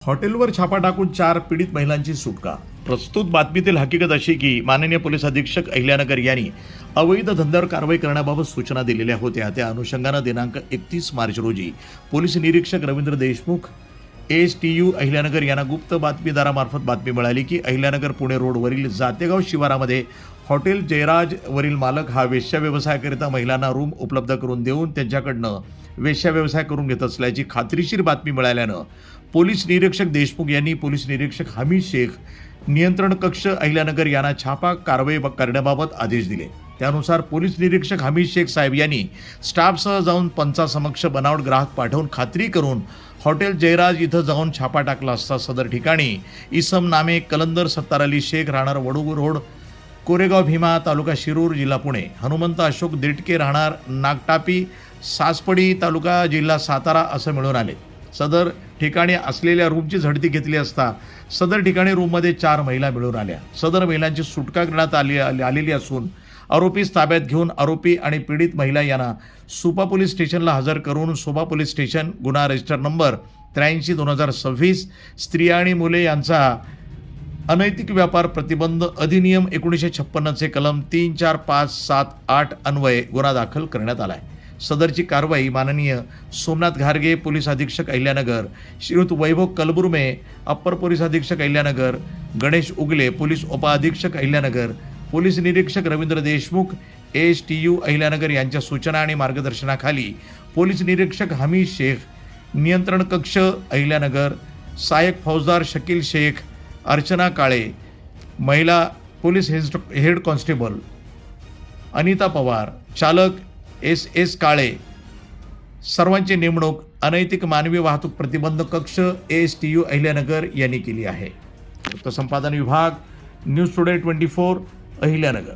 हॉटेलवर छापा टाकून 4 पीडित महिलांची सुटका। प्रस्तुत बातमीतील हकीकत अशी की माननीय पोलीस अधीक्षक अहिल्यानगर यांनी अवैध धंद्यावर कारवाई करण्याबाबत सूचना दिलेल्या होत्या। त्या अनुषंगाने दिनांक 31 मार्च रोजी पोलीस निरीक्षक रवींद्र देशमुख ASTU अहिल्यानगर यांना गुप्त बातमीदारामार्फत बातमी मिळाली की अहिल्यानगर पुणे रोडवरील जातेगाव शिवारामध्ये हॉटेल जयराज वरील मालक हा वेश्या व्यवसायाकरिता महिलांना रूम उपलब्ध करून देऊन त्यांच्याकडनं वेश्या व्यवसाय करून घेत असल्याची खात्रीशीर बातमी मिळाल्यानं पोलीस निरीक्षक देशमुख यांनी पोलीस निरीक्षक हमीद शेख नियंत्रण कक्ष अहिल्यानगर यांना छापा कारवाई करण्याबाबत आदेश दिले। त्यानुसार पोलीस निरीक्षक हमीद शेख साहेब यांनी स्टाफसह जाऊन पंचासमक्ष बनावट ग्राहक पाठवून खात्री करून हॉटेल जयराज इथं जाऊन छापा टाकला असता सदर ठिकाणी इसम नामे कलंदर सत्तार अली शेख राहणार वडू रोड कोरेगाव भीमा तालुका शिरूर जिल्हा पुणे, हनुमंत अशोक दिटके राहणार नागटापी सासपडी तालुका जिल्हा सातारा असं मिळून आले। सदर ठिकाणी असलेल्या रूमची झडती घेतली असता सदर ठिकाणी रूममध्ये 4 महिला मिळून आल्या। सदर महिलांची सुटका करण्यात आलेली असून आरोपीस ताब्यात घेऊन आरोपी आणि पीडित महिला यांना सुपा पोलीस स्टेशनला हजर करून सुपा पोलीस स्टेशन गुन्हा रजिस्टर नंबर 83/2026 स्त्रिया आणि मुले यांचा अनैतिक व्यापार प्रतिबंध अधिनियम 1956 चे कलम 3, 4, 5, 7, 8 अन्वये गुन्हा दाखल करण्यात आलाय। सदरची कारवाई माननीय सोमनाथ घारगे पोलीस अधीक्षक अहिल्यानगर, श्रीयुत वैभव कलबुर्मे अप्पर पोलीस अधीक्षक अहिल्यानगर, गणेश उगले पोलीस उपअधीक्षक अहिल्यानगर, पोलीस निरीक्षक रवींद्र देशमुख ASTU अहिल्यानगर यांच्या सूचना आणि मार्गदर्शनाखाली पोलीस निरीक्षक हमीद शेख नियंत्रण कक्ष अहिल्यानगर, सहाय्यक फौजदार शकील शेख, अर्चना काळे, महिला police head constable Anita Pawar, चालक SS काळे सर्वांची नेमणूक अनैतिक मानवी वाहतूक प्रतिबंध कक्ष ASTU अहिल्यानगर यांनी केली आहे। वृत्त संपादन विभाग, न्यूज टुडे 24 अहिल्यानगर।